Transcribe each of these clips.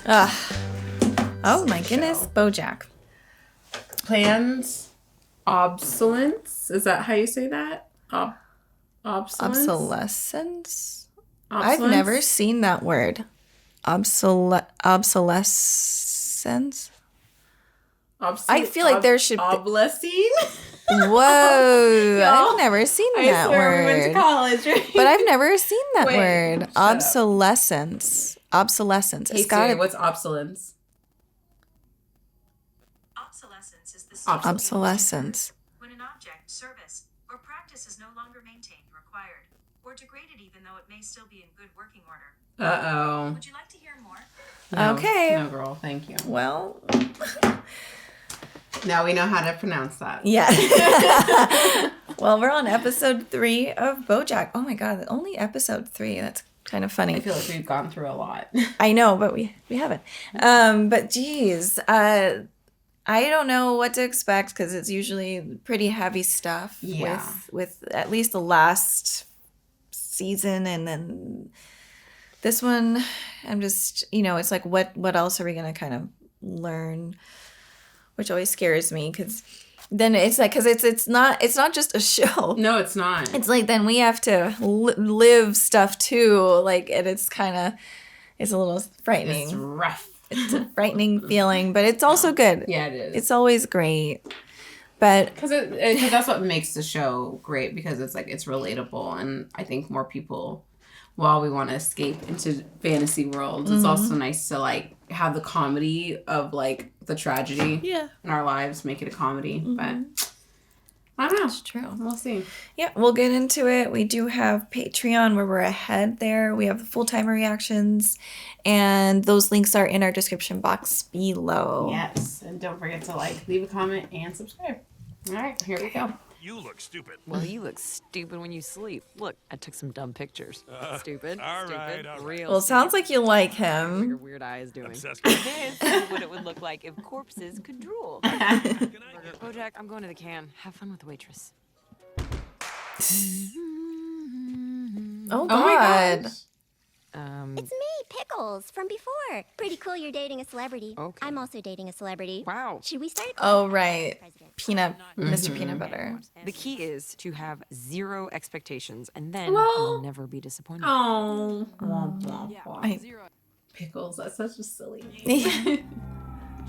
Ugh. Oh my goodness, BoJack. Plans obsolescence. Is that how you say that? Obsolescence? Obsolescence? I've never seen that word. Obsolescence? I feel like there should be... Obsolescing? Whoa. I've never seen that word. We went to college, right? But I've never seen that word. Shut up. Obsolescence. Obsolescence. Hey Siri, what's obsolescence? Obsolescence is the Obsolescence. when an object, service, or practice is no longer maintained, required, or degraded even though it may still be in good working order. Uh-oh. Would you like to hear more? No, Okay. No, girl. Thank you. Well... Now we know how to pronounce that. Yeah. Well, we're on episode 3 of BoJack. Oh my god, only episode 3. That's kind of funny. I feel like we've gone through a lot. I know, but we haven't. But geez, I don't know what to expect because it's usually pretty heavy stuff. Yeah. With at least the last season, and then this one, I'm just, it's like what else are we gonna kind of learn? Which always scares me because then it's like, because it's not just a show. No, it's not. It's like then we have to live stuff too, like, and it's a little frightening. It's rough. It's a frightening feeling, but it's also good. Yeah, it is. It's always great, but because that's what makes the show great, because it's like it's relatable, and I think more people, while we want to escape into fantasy worlds, it's also nice to like have the comedy of like the tragedy in our lives, make it a comedy. But I don't know. It's true. We'll see. Yeah, we'll get into it. We do have Patreon where we're ahead there. We have the full-time reactions, and those links are in our description box below. Yes, and don't forget to leave a comment, and subscribe. All right, here we go. You look stupid. Well, you look stupid when you sleep. Look, I took some dumb pictures. Stupid. all stupid. right. Real. Well, it sounds like you like What are your him. weird eyes doing? Obsessed. This is what it would look like if corpses could drool. BoJack, I'm going to the can. Have fun with the waitress. Oh, Oh my God. gosh. It's me, Pickles, from before. Pretty cool you're dating a celebrity. Okay. I'm also dating a celebrity. Wow. Should we start? Oh, right. President. Mr. Peanut Butter. The key is to have zero expectations, and then Well- you'll never be disappointed. Oh, womp, womp, Yeah, womp. zero. Pickles. That's such a silly name.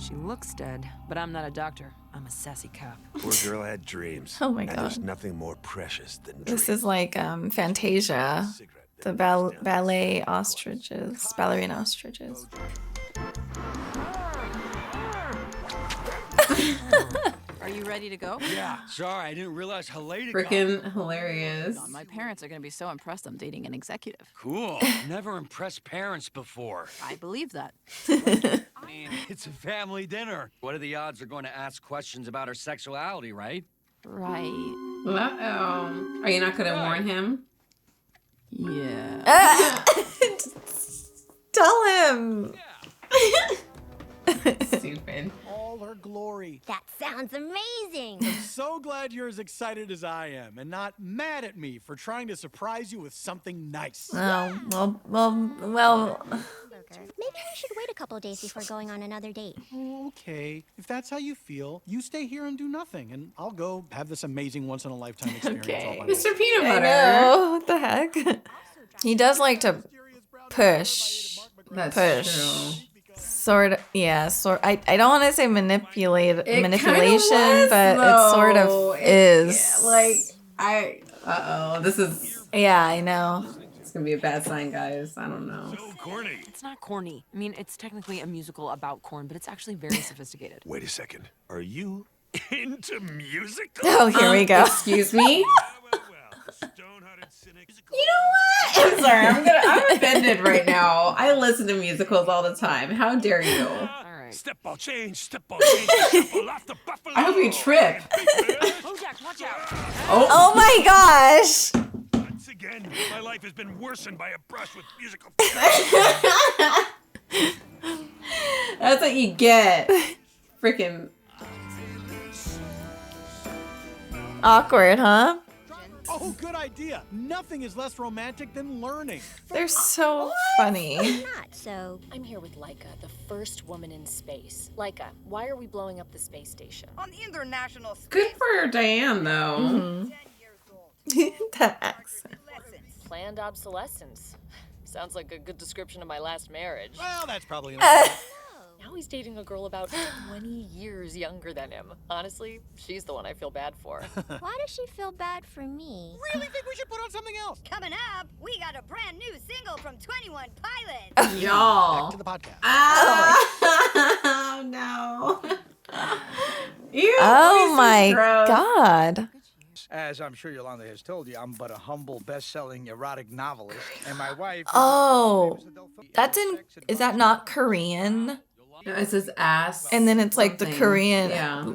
She looks dead, but I'm not a doctor. I'm a sassy cop. Poor girl had dreams. Oh my And there's God. nothing more precious than dreams. This is like Fantasia. Cigarette The that goes down. ballet ostriches, ballerina ostriches. Are you ready to go? Yeah, sorry, I didn't realize how late it Freaking hilarious. My parents are going to be so impressed I'm dating an executive. got. Cool. Never impressed parents before. I believe that. I mean, it's a family dinner. What are the odds they're going to ask questions about her sexuality, right? Right. Uh-oh. Are you not going to warn him? Yeah. Tell him. Stupid. All her glory. That sounds amazing. I'm so glad you're as excited as I am and not mad at me for trying to surprise you with something nice. Oh, well. Maybe we should wait a couple days before going on another date. Okay, if that's how you feel, you stay here and do nothing, and I'll go have this amazing once-in-a-lifetime experience all by myself. Mr. Peanut I Butter. know. What the heck? He does like to push. That's Push. true. Sort of, yeah, I don't want to say manipulation, It but kinda was, it sort though. of is. This is, Yeah, I know. it's going to be a bad sign, guys. I don't know. So corny. It's not corny. I mean, it's technically a musical about corn, but it's actually very sophisticated. Wait a second. Are you into music? Oh, here we go. Excuse me? Well, stone-hearted cynic. You know what? I'm sorry. I'm offended right now. I listen to musicals all the time. How dare you? All right. Step ball change, step ball change, step ball off the buffalo. I hope you trip. BoJack, watch out! Oh my gosh. Once again, my life has been worsened by a brush with musical theater. That's what you get. Freaking Awkward, huh? Oh, good idea. Nothing is less romantic than learning. They're so funny. Not so. I'm here with Laika, the first woman in space. Laika, why are we blowing up the space station? On the international space. Good for Diane, though. 10 years old. That accent. Planned obsolescence. Sounds like a good description of my last marriage. Well, that's probably enough. Now he's dating a girl about 20 years younger than him. Honestly, she's the one I feel bad for. Why does she feel bad for me? Really think we should put on something else? Coming up, we got a brand new single from 21 Pilots. Y'all. Back to the podcast. Oh, no. Ew, Oh this is my gross. god. As I'm sure Yolanda has told you, I'm but a humble, best-selling erotic novelist, and my wife... Oh, that's in. Is that not Korean? No, it says ass. And then it's like the something. Korean. Yeah.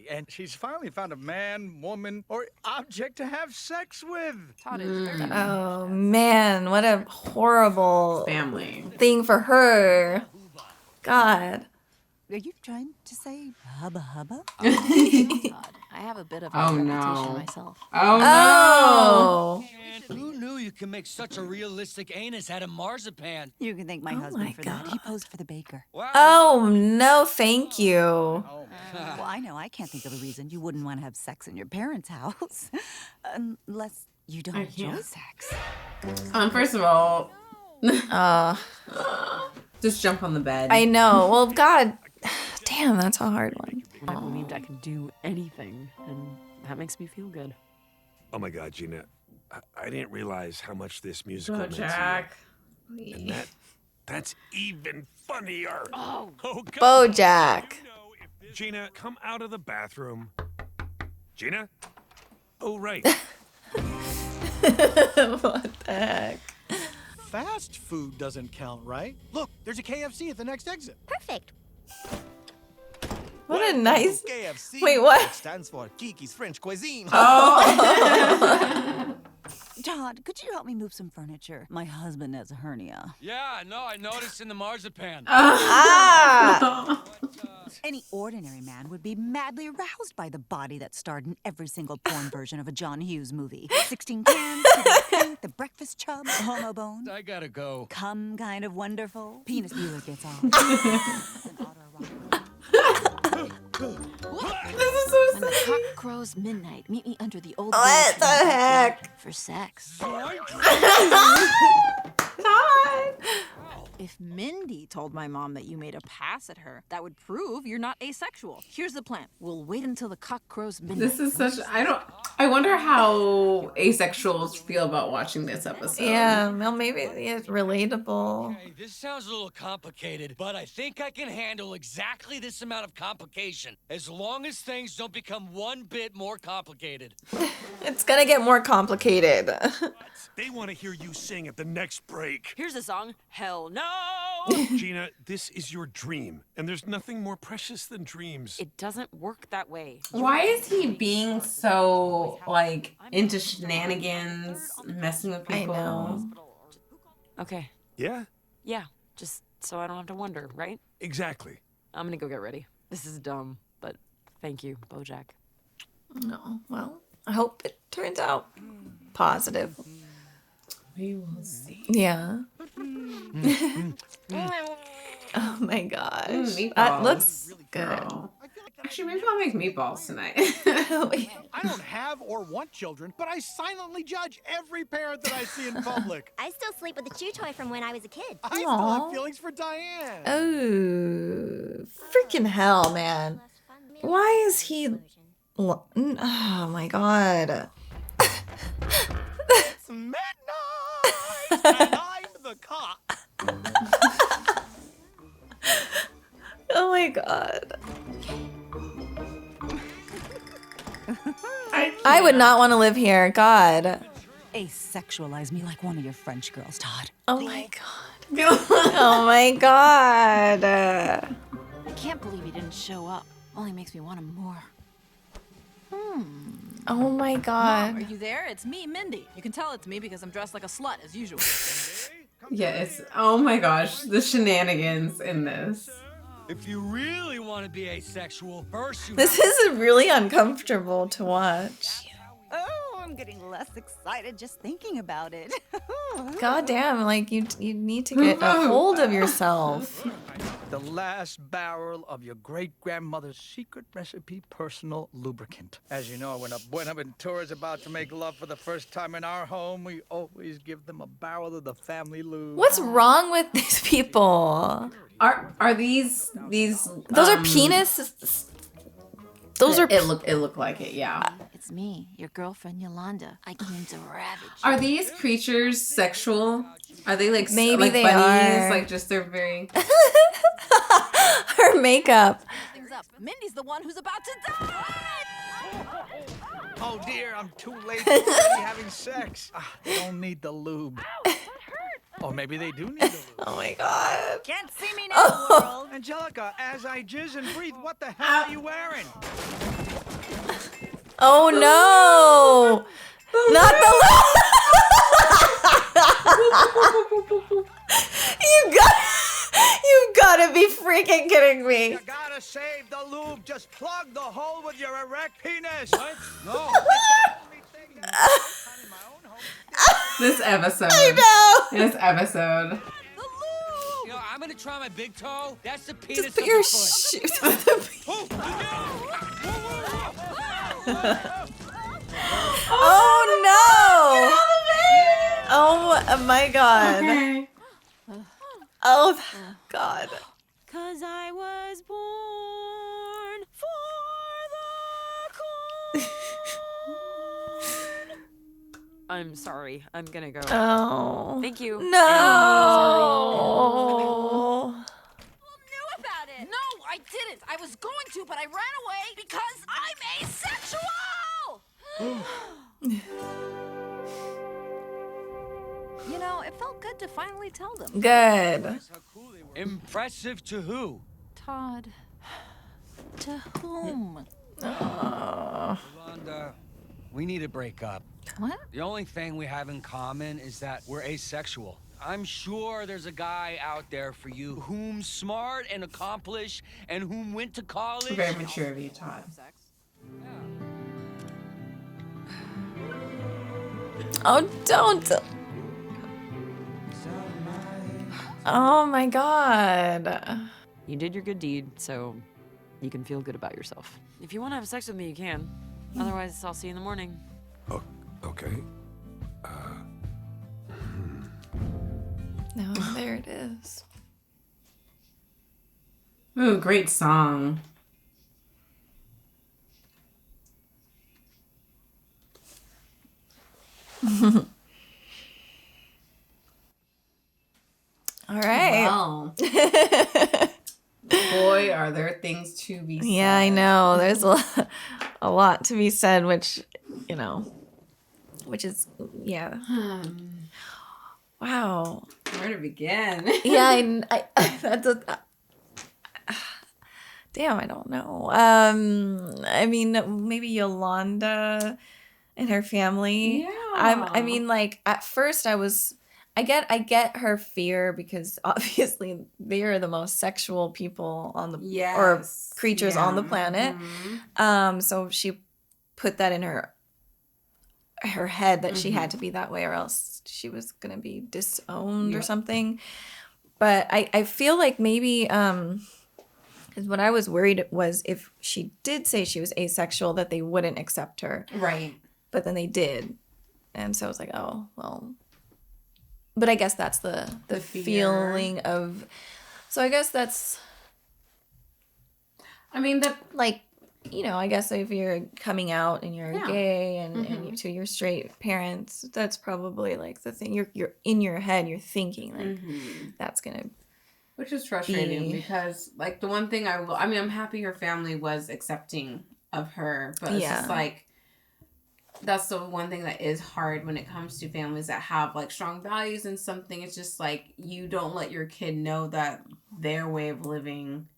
And she's finally found a man, woman, or object to have sex with. Todd is very Oh man, what a horrible Family. thing for her. God. Are you trying to say hubba hubba? Todd. I have a bit of a Oh, reputation no. myself. Oh, no. Oh. Who knew you can make such a realistic anus out of marzipan? You can thank my Oh husband my for that. He God. posed for the baker. Wow. Oh no, thank you. Oh, Well, I know I can't think of a reason you wouldn't want to have sex in your parents' house. Unless you don't I enjoy can't. sex. First of all, Uh, just jump on the bed. I know. Well, God, damn, that's a hard one. I believed I could do anything, and that makes me feel good. Oh my God, Gina. I didn't realize how much this musical meant to BoJack. you. And that's even funnier. Oh, God. BoJack. Gina, come out of the bathroom. Gina? Oh, right. What the heck? Fast food doesn't count, right? Look, there's a KFC at the next exit. Perfect. What a nice. KFC. Wait, what? It stands for Kiki's French Cuisine. Todd, could you help me move some furniture? My husband has a hernia. Yeah, no, I noticed in the marzipan. Ah! Any ordinary man would be madly aroused by the body that starred in every single porn version of a John Hughes movie. 16 cans, the breakfast chub, homo bone. I gotta go. Come kind of wonderful. Penis Bueller gets off. This is so When the cock crows midnight, meet me under the old What the heck? for sex. God. If Mindy told my mom that you made a pass at her, that would prove you're not asexual. Here's the plan. We'll wait until the cock crows midnight. This is such. I wonder how asexuals feel about watching this episode. Yeah, well, maybe it's relatable. Okay, this sounds a little complicated, but I think I can handle exactly this amount of complication, as long as things don't become one bit more complicated. It's gonna get more complicated. They want to hear you sing at the next break. here's the song. Hell no! Gina, this is your dream, and there's nothing more precious than dreams. It doesn't work that way. Why is he being so like into shenanigans, messing with I people? know. Okay. Yeah, Yeah, just so I don't have to wonder, right? exactly. I'm gonna go get ready. This is dumb, but thank you, BoJack. No, well, I hope it turns out positive. We will see. Yeah. Oh my gosh. Meatballs. That looks good. Girl. Actually, maybe I'll make meatballs tonight. I don't have or want children, but I silently judge every parent that I see in public. I still sleep with a chew toy from when I was a kid. I still Aw. have feelings for Diane. Oh, freaking hell, man. Why is he... Oh my god. It's midnight, and I'm the cock. Oh my god. I would not want to live here. God. Asexualize me like one of your French girls, Todd. Oh my god. Oh my god. I can't believe he didn't show up. Only makes me want him more. Oh my Mom, are god. you there? It's me, Mindy. You can tell it's me because I'm dressed like a slut, as usual. Yes. Oh my gosh, the shenanigans in this. If you really want to be asexual, first you This is really uncomfortable to watch. Oh, I'm I'm getting less excited just thinking about it. God damn, like you need to get a hold of yourself. The last barrel of your great-grandmother's secret recipe personal lubricant. As you know, when a Buenaventura is about to make love for the first time in our home, we always give them a barrel of the family lube. What's wrong with these people? Are these Those are penis. Those are. It looked like it. Yeah. It's me, your girlfriend Yolanda. I came to ravage. Are these creatures sexual? Are they like Maybe like they bunnies? are. Like just they're very. Her makeup. Things up. Mindy's the one who's about to die. Oh dear, I'm too late. We're already having sex. They don't need the lube. Or maybe they do need the lube. Oh my god. Can't see me now, world. Angelica, as I jizz and breathe, what the hell are you wearing? Oh no! Not the You gotta be freaking kidding me. You gotta save the lube. Just plug the hole with your erect penis. What? No. This episode. I know. This episode. You know, I'm gonna try my big toe. That's the penis. Just put of your the foot. shoes. Oh no! Oh my god. Okay. Oh god. 'Cause I was born for the corn. I'm sorry. I'm gonna go. Oh. Thank you. No. Knew about it. No, I didn't. I was going to, but I ran away because I'm asexual. You know, it felt good to finally tell them. Good. Impressive to who? Todd. To whom? Yolanda, we need to break up. What? The only thing we have in common is that we're asexual. I'm sure there's a guy out there for you whom's smart and accomplished and whom went to college. Very mature of you, Todd. Oh, don't. Oh my god. You did your good deed, so you can feel good about yourself. If you want to have sex with me, you can. Otherwise, I'll see you in the morning. Oh, okay. No, there it is. Ooh, great song. All right. Wow. Boy, are there things to be said. Yeah, I know. There's a lot to be said, which, you know, which is, yeah. Wow. Where to begin? Yeah, that's a, damn, I don't know. I mean, maybe Yolanda and her family. Yeah. I mean, like, at first I get her fear because obviously they are the most sexual people on the or creatures on the planet. Mm-hmm. So she put that in her head that she had to be that way or else she was gonna be disowned or something. But I feel like maybe because what I was worried was if she did say she was asexual that they wouldn't accept her. Right. But then they did. And so I was like, oh, well. But I guess that's the feeling of. So I guess that's. I mean, that. Like, you know, I guess if you're coming out and you're gay and to your straight parents, that's probably like the thing. You're in your head, you're thinking like that's going to. Which is frustrating because, like, the one thing I mean, I'm happy her family was accepting of her, but it's just like. That's the one thing that is hard when it comes to families that have like strong values and something. It's just like you don't let your kid know that their way of living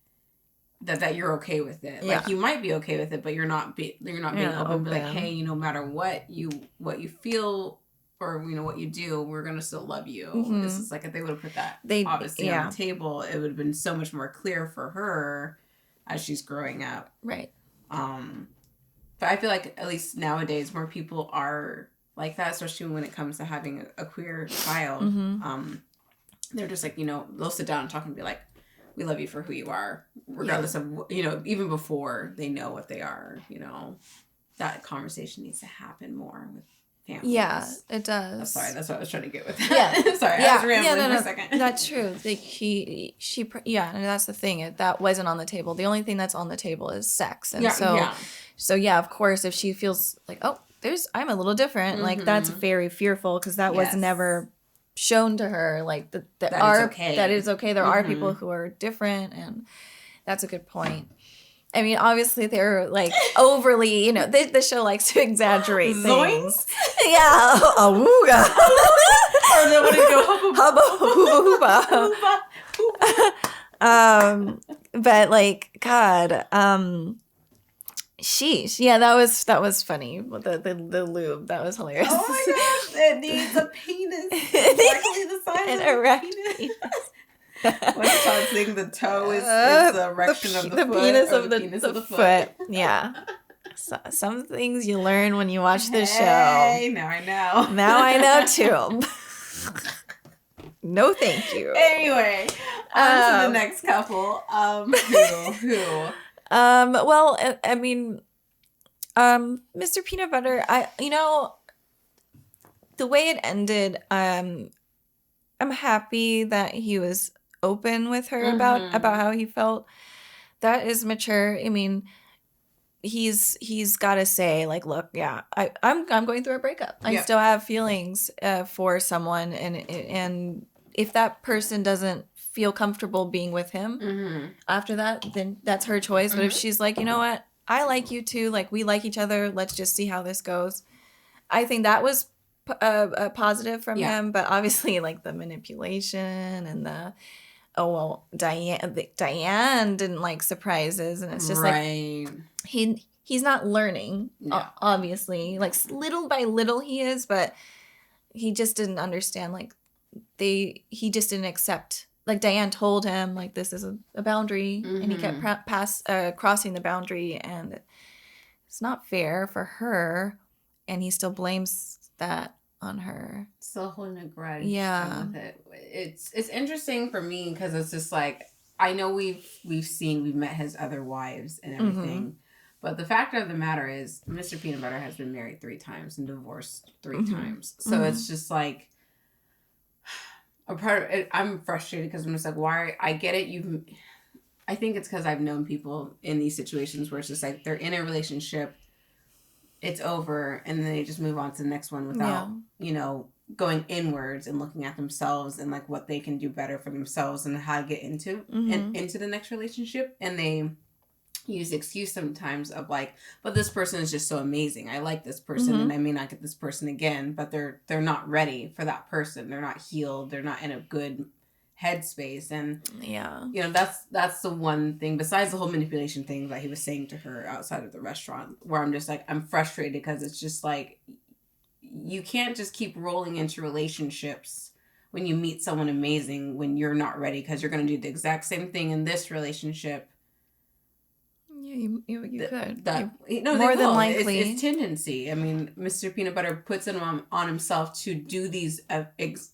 that you're okay with it. Yeah. Like you might be okay with it, but you're not being open. Be like, hey, you know, no matter what you feel or you know what you do, we're gonna still love you. This is like if they would have put that obviously on the table, it would have been so much more clear for her as she's growing up. Right. But I feel like at least nowadays more people are like that, especially when it comes to having a queer child. They're just like, you know, they'll sit down and talk and be like, we love you for who you are, regardless of, you know, even before they know what they are, you know. That conversation needs to happen more with families. Yeah, it does. Oh, sorry, that's what I was trying to get with that. Yeah. Sorry, I was rambling for a second. That's true. Like and that's the thing. That wasn't on the table. The only thing that's on the table is sex. And so yeah, of course, if she feels like, oh, I'm a little different, like that's very fearful because that was never shown to her. Like that is okay. There are people who are different, and that's a good point. I mean, obviously they're like overly, you know, the show likes to exaggerate things. Yeah, awooga. Or then when it go hubba hooba. But like, God, sheesh. Yeah, that was funny. The lube, that was hilarious. Oh my gosh, it needs a penis. Exactly the size An of erect a penis. What's Todd saying? The toe is the erection of the foot. Penis Or of the penis of the foot. Yeah. So, some things you learn when you watch the show. Now I know. Now I know too. No, thank you. Anyway, on to the next couple. Who? Well, I mean, Mr. Peanut Butter. The way it ended. I'm happy that he was open with her about how he felt. That is mature. I mean, he's got to say, like, look, yeah, I'm going through a breakup. I still have feelings for someone, and if that person doesn't feel comfortable being with him after that, then that's her choice. But if she's like, you know what, I like you too, like we like each other, let's just see how this goes. I think that was a positive from him, but obviously like the manipulation and the Diane didn't like surprises, and it's just like he's not learning. Obviously, like little by little he is, but he just didn't understand. Like he just didn't accept. Like Diane told him, like this is a boundary, and he kept crossing the boundary, and it's not fair for her, and he still blames that on her. Still holding a grudge. Yeah. With it. It's interesting for me because it's just like, I know we've met his other wives and everything, but the fact of the matter is Mr. Peanut Butter has been married 3 times and divorced 3 times. So it's just like, a part of it, I'm frustrated because I'm just like, why? I get it. I think it's because I've known people in these situations where it's just like they're in a relationship, it's over, and then they just move on to the next one without, you know, going inwards and looking at themselves and like what they can do better for themselves and how to get into the next relationship. And they use the excuse sometimes of like, but this person is just so amazing. I like this person and I may not get this person again, but they're not ready for that person. They're not healed. They're not in a good headspace. And you know, that's the one thing besides the whole manipulation thing that he was saying to her outside of the restaurant, where I'm just like, I'm frustrated because it's just like, you can't just keep rolling into relationships when you meet someone amazing when you're not ready, because you're going to do the exact same thing in this relationship. Yeah, you could. More than likely. It's tendency. I mean, Mr. Peanut Butter puts it on himself to do these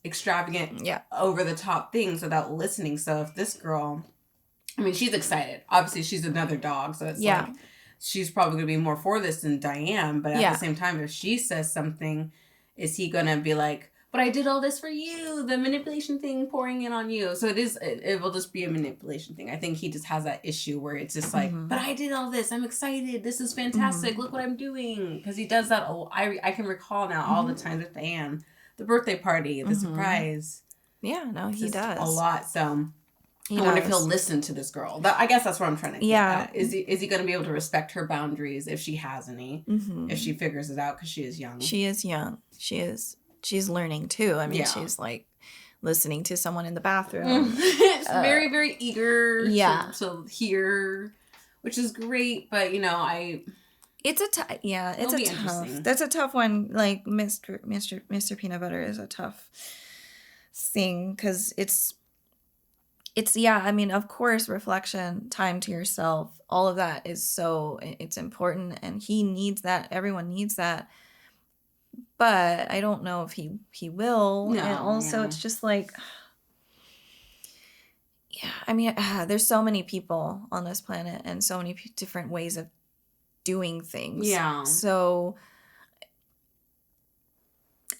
extravagant, over-the-top things without listening. So if this girl, I mean, she's excited. Obviously, she's another dog, so it's like, she's probably going to be more for this than Diane. But at the same time, if she says something, is he going to be like, but I did all this for you, the manipulation thing pouring in on you. So it will just be a manipulation thing. I think he just has that issue where it's just like, but I did all this. I'm excited. This is fantastic. Look what I'm doing. Because he does that. I can recall now all the times with Diane. The birthday party, the surprise. Yeah, no, he does. A lot. So I wonder if he'll listen to this girl. I guess that's what I'm trying to get at. Is he going to be able to respect her boundaries if she has any? If she figures it out, because she is young. She is young. She is. She's learning too. I mean, she's like listening to someone in the bathroom. It's very, very eager to hear, which is great. But, you know, it's a tough. That's a tough one. Like Mr. Peanut Butter is a tough thing because it's, yeah, I mean, of course, reflection, time to yourself, all of that is so, it's important, and he needs that. Everyone needs that. But I don't know if he will. No, And also, yeah. it's just like, yeah, I mean, there's so many people on this planet and so many different ways of doing things. Yeah. So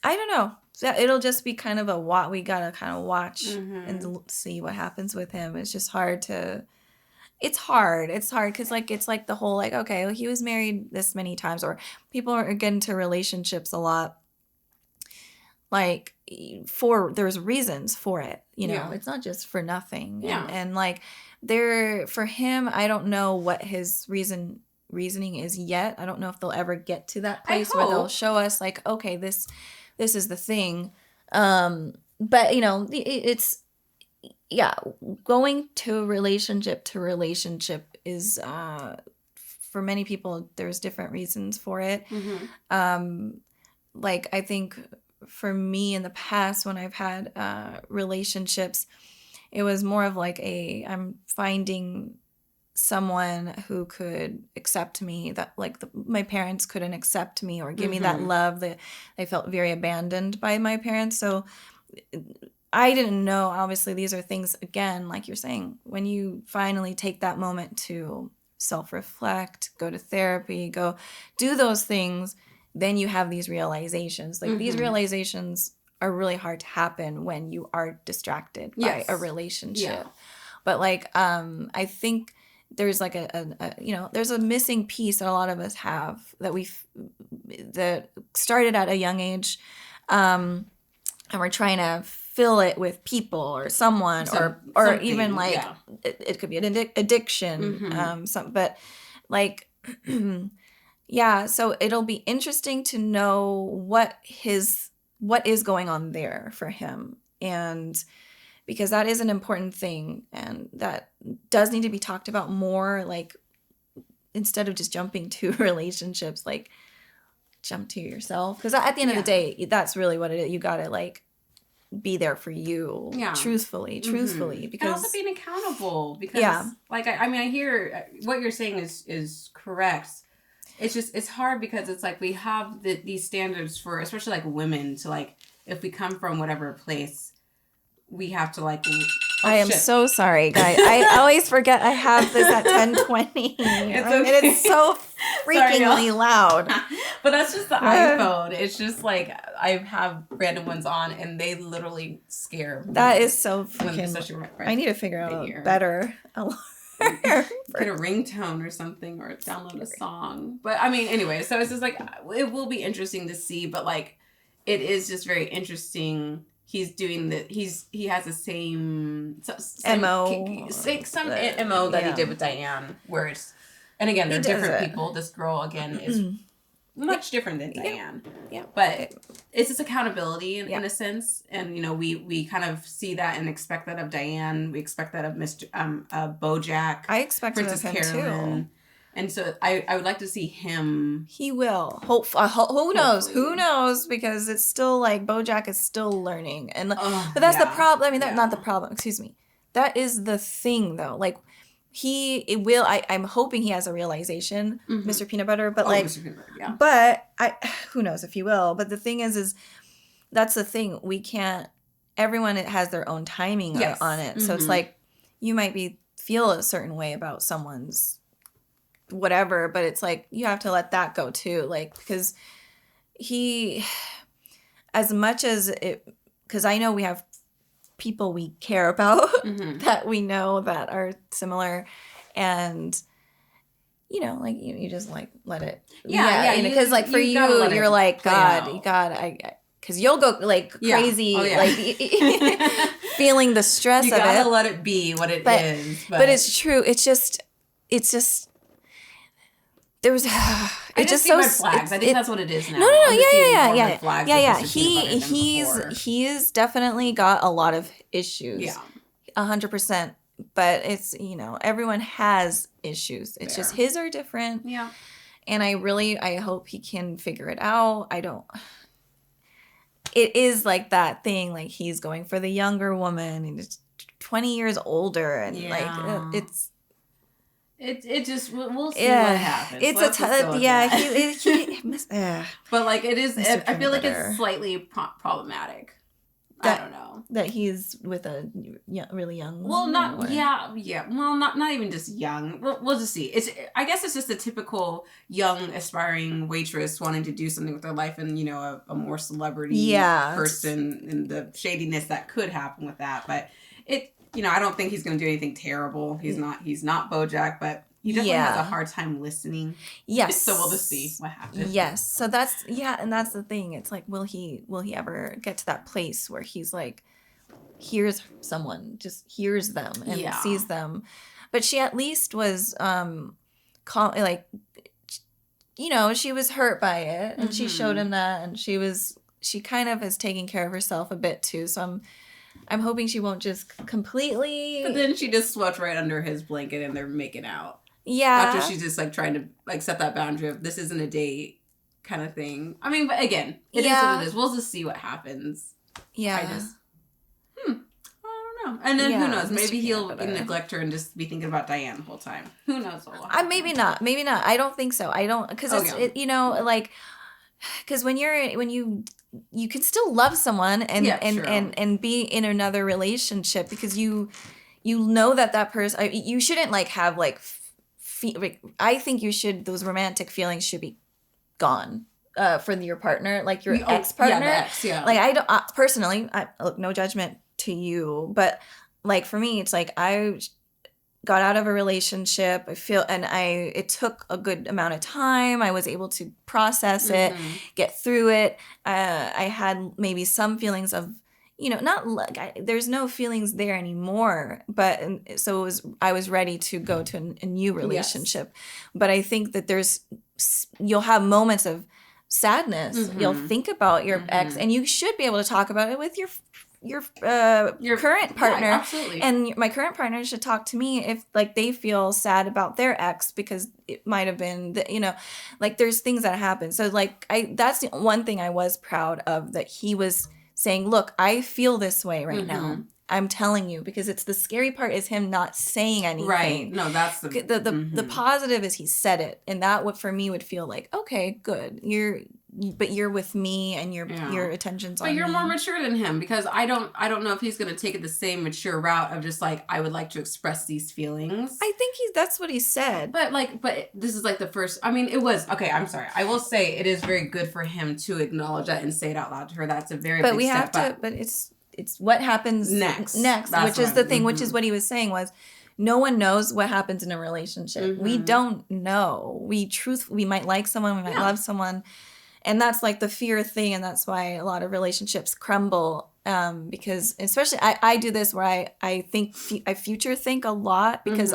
I don't know. It'll just be kind of a what we gotta kind of watch and see what happens with him. It's just hard to. It's hard because like it's like the whole like, okay, well, he was married this many times, or people are getting into relationships a lot. Like there's reasons for it, you know. Yeah. It's not just for nothing. Yeah. And like for him, I don't know what his reasoning is yet. I don't know if they'll ever get to that place where they'll hope. show us like, okay, this is the thing. But you know, it's, yeah, going to relationship is for many people there's different reasons for it. Like I think for me in the past when I've had relationships, it was more of like I'm finding someone who could accept me, that like my parents couldn't accept me or give me that love. That I felt very abandoned by my parents. So I didn't know, obviously these are things, again, like you're saying, when you finally take that moment to self-reflect, go to therapy, go do those things, then you have these realizations. Like these realizations are really hard to happen when you are distracted by a relationship. Yeah. But like, I think there's like a you know, there's a missing piece that a lot of us have that started at a young age, and we're trying to fill it with people or someone or even like it could be an addiction, but like yeah, so it'll be interesting to know what is going on there for him, and because that is an important thing and that does need to be talked about more, like instead of just jumping to relationships, like jump to yourself, because at the end of the day, that's really what it is. You gotta like be there for you, truthfully, because and also being accountable, because like I mean I hear what you're saying is correct. It's just it's hard because it's like we have these standards for especially like women to like, if we come from whatever place, we have to like I am so sorry, guys. I always forget I have this at 10:20. It's And okay. it's so freakingly loud. But that's just the iPhone. It's just like I have random ones on and they literally scare me. That is so When- especially freaking. right I need to figure out a here. better alarm. Get a ringtone or something, or download a song. But I mean, anyway, so it's just like it will be interesting to see. But like, it is just very interesting. He's doing he has the same MO. Some MO that he did with Diane, where it's, and again, they're different people. This girl again is much different than Diane. Yeah. But it's just accountability in a sense. And, you know, we kind of see that and expect that of Diane. We expect that of Mr. BoJack. I expect it of Princess him Carolyn. too. And so I would like to see him. He will. Who knows? Who knows? Because it's still like BoJack is still learning, and but that's the problem. I mean, that's not the problem. Excuse me. That is the thing, though. Like it will. I'm hoping he has a realization, Mr. Peanut Butter. But Mr. Peanut Butter, but who knows if he will. But the thing is that's the thing. We can't. Everyone has their own timing on it. So it's like you might feel a certain way about someone's whatever, but it's like you have to let that go too, like because he, as much as it, because I know we have people we care about that we know that are similar, and you know, like you just like let it, because like for you you're like God, because you'll go like crazy, like feeling the stress you of it. You gotta let it be what it is. But it's true. It's just. There was it's just so red flags. I think that's what it is now. No, yeah. He's definitely got a lot of issues. 100%. But it's, you know, everyone has issues. It's just his are different. Yeah. And I hope he can figure it out. It is like that thing, like he's going for the younger woman and it's 20 years older, and Yeah. it's It just we'll see what happens. It's Let's just go with that. But like it is, Mr. I feel like Peanut Butter. it's slightly problematic. I don't know that he's with a really young. Well, not or... yeah. Well, not even just young. We'll just see. I guess it's just a typical young aspiring waitress wanting to do something with their life, and a more celebrity person, and the shadiness that could happen with that. But I don't think he's going to do anything terrible. He's not BoJack, but he definitely has a hard time listening. Yes. So we'll just see what happens. Yes. So that's and that's the thing. It's like, will he ever get to that place where he's like, hears someone, just hears them and sees them. But she at least was she was hurt by it, and she showed him that, and she kind of is taking care of herself a bit too. So I'm hoping she won't just completely. But then she just swept right under his blanket and they're making out. Yeah. After she's just like trying to set that boundary of this isn't a date kind of thing. I mean, but again, it is what it is. We'll just see what happens. Yeah. I just, I don't know. And then who knows? Maybe he'll neglect her and just be thinking about Diane the whole time. Who knows what will happen. Maybe not. I don't think so. I don't, because because when you can still love someone and be in another relationship, because you know that person, you shouldn't have I think those romantic feelings should be gone for your partner, like your ex-partner. Yeah, the ex, yeah. Like I don't personally, look, no judgment to you, but like for me, it's like I got out of a relationship. It took a good amount of time. I was able to process it, get through it. I had maybe some feelings of, there's no feelings there anymore. But so I was ready to go to a new relationship. Yes. But I think that you'll have moments of sadness. You'll think about your ex, and you should be able to talk about it with your current partner. Yeah, absolutely. And my current partner should talk to me if they feel sad about their ex, because it might have been there's things that happen. So that's the one thing I was proud of, that he was saying, look, I feel this way right now. I'm telling you, because it's the scary part is him not saying anything. Right. No, that's the positive is he said it, and that for me would feel like, okay, good. You're with me, and your attention's on me. But you're more mature than him, because I don't know if he's going to take it the same mature route of just I would like to express these feelings. I think that's what he said. But this is the first. I mean, it was okay. I'm sorry. I will say it is very good for him to acknowledge that and say it out loud to her. That's a very big step. But it's what happens next, which is the thing, which is what he was saying was, no one knows what happens in a relationship. We don't know. We might like someone, we might love someone. And that's the fear thing, and that's why a lot of relationships crumble. Because especially I do this where I future think a lot, because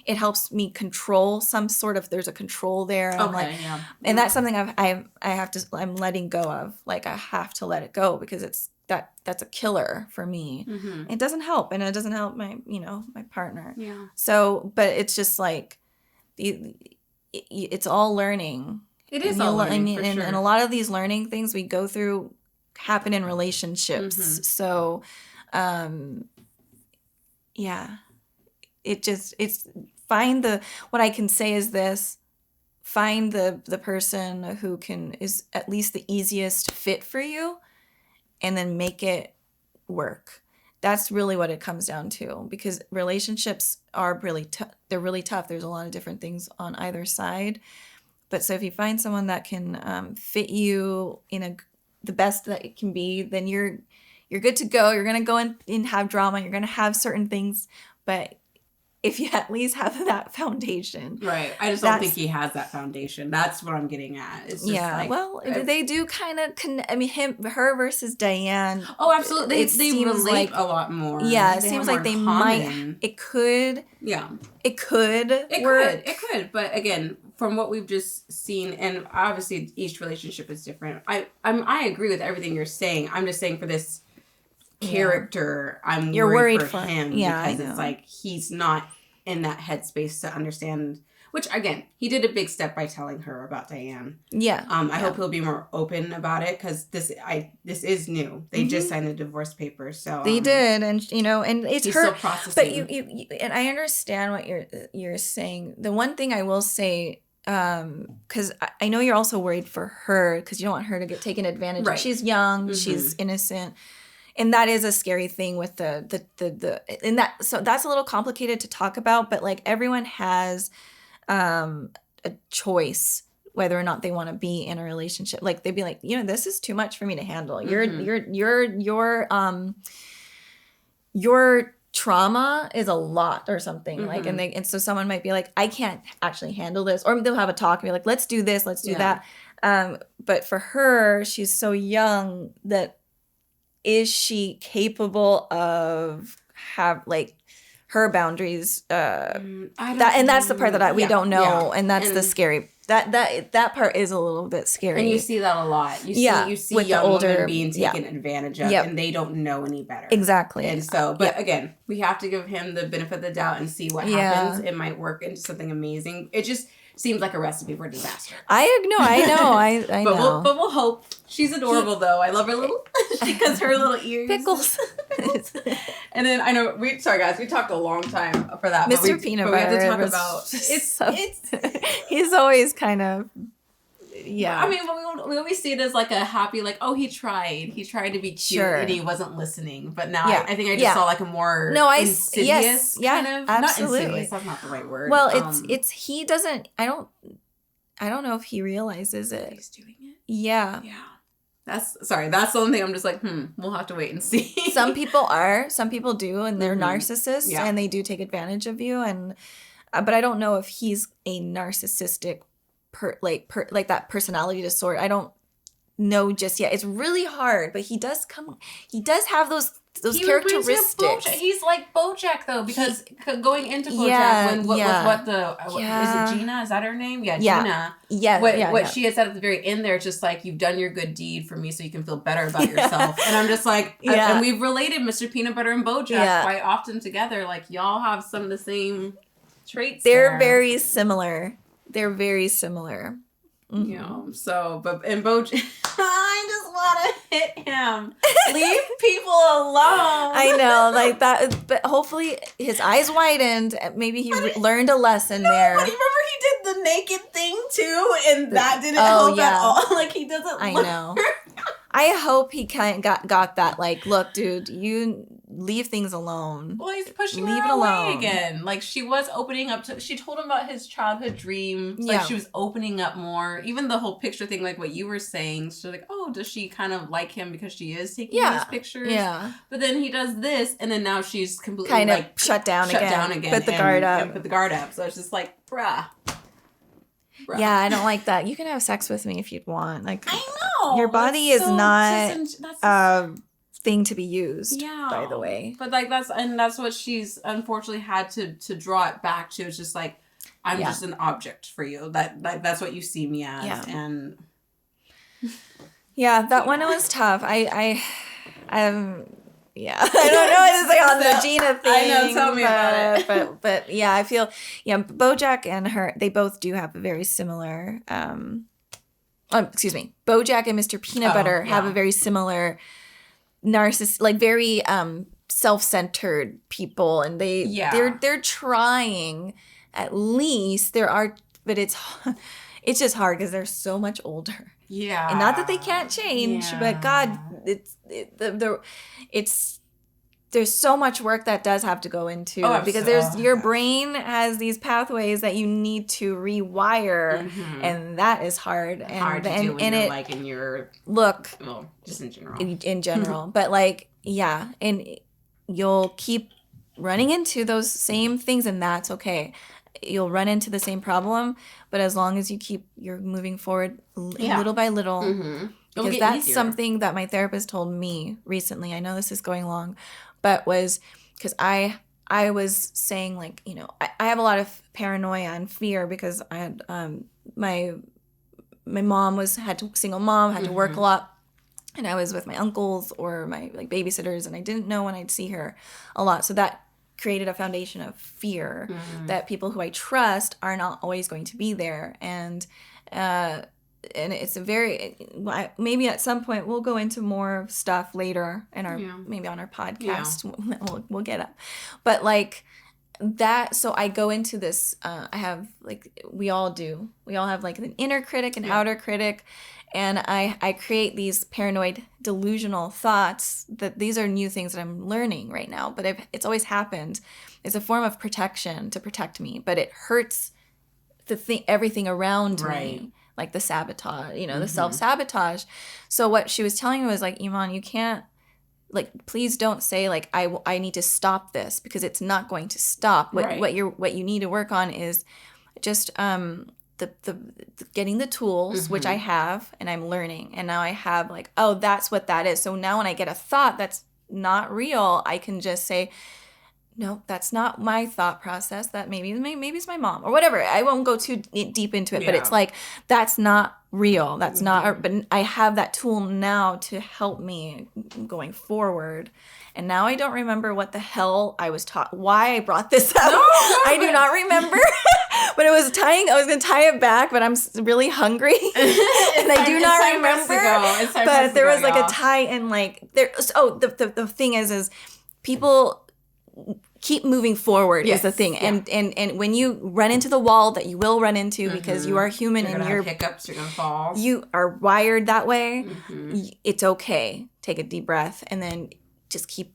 it helps me control there's a control there. And and that's something I'm letting go of. I have to let it go, because that's a killer for me. It doesn't help, and it doesn't help my my partner. Yeah. So, but it's just it's all learning. It is all learning, for sure. And a lot of these learning things we go through happen in relationships. So, what I can say is this: find the person who is at least the easiest fit for you, and then make it work. That's really what it comes down to, because relationships are really they're really tough. There's a lot of different things on either side. But so if you find someone that can fit you in the best that it can be, then you're good to go. You're going to go and have drama. You're going to have certain things. But if you at least have that foundation. Right. I just don't think he has that foundation. That's what I'm getting at. It's just they do kind of her versus Diane. Oh, absolutely. They relate a lot more. Yeah, it seems like they might. It could. Yeah. It could work. It could. But again, from what we've just seen, and obviously each relationship is different. I agree with everything you're saying. I'm just saying for this character, I'm worried for him, because it's he's not in that headspace to understand, Which, again, he did a big step by telling her about Diane. Yeah. I hope he'll be more open about it, because this is new. They just signed the divorce papers, so they did, and you know, and it's he's her. still processing. But you and I understand what you're saying. The one thing I will say, because I know you're also worried for her, because you don't want her to get taken advantage of. Right. She's young, she's innocent. And that is a scary thing with the and that, so that's a little complicated to talk about, but like everyone has a choice whether or not they want to be in a relationship. Like they'd be like, you know, this is too much for me to handle. Your trauma is a lot or something. Like, and so someone might be like, I can't actually handle this, or they'll have a talk and be like, let's do this, let's do that. But for her, she's so young that, is she capable of her boundaries? And that's the part that we don't know, and that's the scary. That part is a little bit scary. And you see that a lot. You see with young women being taken advantage of, and they don't know any better. Exactly. And so, but again, we have to give him the benefit of the doubt and see what happens. It might work into something amazing. It just seems like a recipe for disaster. I know. But we'll hope. She's adorable, though. I love her little, because her little ears. Pickles. And then I know sorry guys, we talked a long time for that. Mr. Peanut Butter. We have to talk about it's he's always kind of I mean, we always see it as like a happy, like, oh, he tried to be cute and he wasn't listening. But now I think I just saw like a more insidious kind of absolutely. Not insidious, that's not the right word. Well, it's he doesn't. I don't know if he realizes it. He's doing it. Yeah. That's the only thing I'm just like, we'll have to wait and see. Some people do, and they're narcissists, and they do take advantage of you. And but I don't know if he's a narcissistic, like that personality disorder. I don't know just yet. It's really hard, but he does have those characteristics. He's like BoJack though, because going into BoJack with is it Gina? Is that her name? Yeah, Gina. Yeah. What she had said at the very end there, just like, you've done your good deed for me, so you can feel better about yourself. And I'm just like, and we've related Mr. Peanut Butter and BoJack quite often together. Like, y'all have some of the same traits. They're very similar. Mm-hmm. You know, so, but in BoJack, I just want to hit him. Leave people alone. I know, like that, but hopefully his eyes widened. Maybe he learned a lesson there. But remember he did the naked thing too, and that didn't help at all. Like, he doesn't. I know. I hope he kind of got that. Like, look, dude, you leave things alone. Well, he's pushing her away again. Like, she was opening up to. She told him about his childhood dreams. Like, she was opening up more. Even the whole picture thing, like what you were saying. She's like, oh, does she kind of like him because she is taking these pictures? Yeah. But then he does this, and then now she's completely kind of shut down again. Put the guard up. So it's just like, bruh. Yeah, I don't like that. You can have sex with me if you'd want. Like, I know your body is not a thing to be used. Yeah, by the way. But like that's what she's unfortunately had to draw it back to. It's just like, I'm just an object for you. That's what you see me as. Yeah. And that one was tough. Yeah, I don't know what to say on the Gina thing. I know, tell me about it. But yeah, I feel BoJack and her, they both do have a very similar. BoJack and Mr. Peanut Butter have a very similar narcissist, like very self-centered people, and they're trying at least. But it's just hard because they're so much older. Yeah, and not that they can't change, but God, there's so much work that does have to go into because your brain has these pathways that you need to rewire, and that is hard. And hard to do when you're like in your just in general. In general, but like and you'll keep running into those same things, and that's okay. You'll run into the same problem, but as long as you're moving forward little by little, because that's easier. Something that my therapist told me recently. I know this is going long, but was because I was saying, like, you know, I have a lot of paranoia and fear because I had my mom single mom, had to work a lot, and I was with my uncles or my babysitters, and I didn't know when I'd see her a lot, so that created a foundation of fear that people who I trust are not always going to be there. And it's a very, maybe at some point we'll go into more stuff later in our, maybe on our podcast, we'll get up. But like that, so I go into this, I have like, we all have like an inner critic and outer critic. And I create these paranoid delusional thoughts that these are new things that I'm learning right now. But it's always happened. It's a form of protection to protect me. But it hurts everything around me. Like the sabotage, the self-sabotage. So what she was telling me was like, Iman, you can't, like, please don't say like, I need to stop this, because it's not going to stop. What you need to work on is just the getting the tools, which I have and I'm learning. And now I have like, oh, that's what that is. So now when I get a thought that's not real, I can just say, no, that's not my thought process. That maybe it's my mom or whatever. I won't go too deep into it, but it's like, that's not real. That's not, but I have that tool now to help me going forward. And now I don't remember what the hell I was taught, why I brought this up. I do not remember. But I was going to tie it back, but I'm really hungry. And I do not remember. But there was like a tie in like, the thing is people keep moving forward is the thing. And when you run into the wall that you will run into because you are human and you're hiccups, you're gonna fall. You are wired that way. It's okay. Take a deep breath and then just keep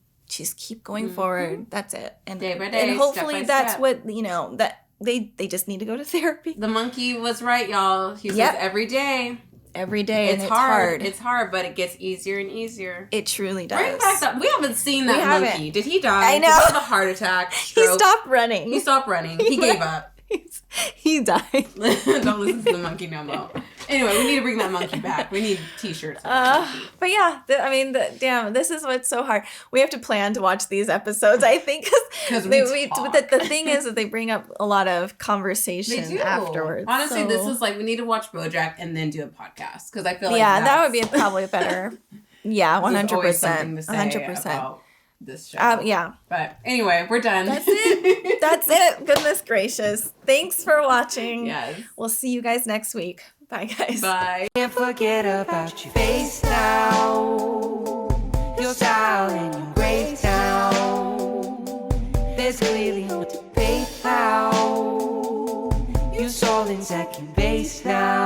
going forward. That's it. And day by day, and hopefully step by that's step. what that they just need to go to therapy. The monkey was right, y'all. He says every day. Every day. It's hard. It's hard, but it gets easier and easier. It truly does. Bring back that. We haven't seen that monkey. Did he die? I know. Did he have a heart attack? He stopped running. He gave up. He died. Don't listen to the monkey no more. Anyway, we need to bring that monkey back. We need t-shirts. But yeah, damn, this is what's so hard. We have to plan to watch these episodes, I think, because the thing is that they bring up a lot of conversation afterwards. Honestly, this is like, we need to watch BoJack and then do a podcast, because I feel like that would be probably better. Yeah, 100%. 100%. This show. Yeah. But anyway, we're done. That's it. That's it. Goodness gracious. Thanks for watching. Yes. We'll see you guys next week. Bye, guys. Bye. Can't forget about your face now. Your style and your grace now. There's clearly no debate now. You sold in second base now.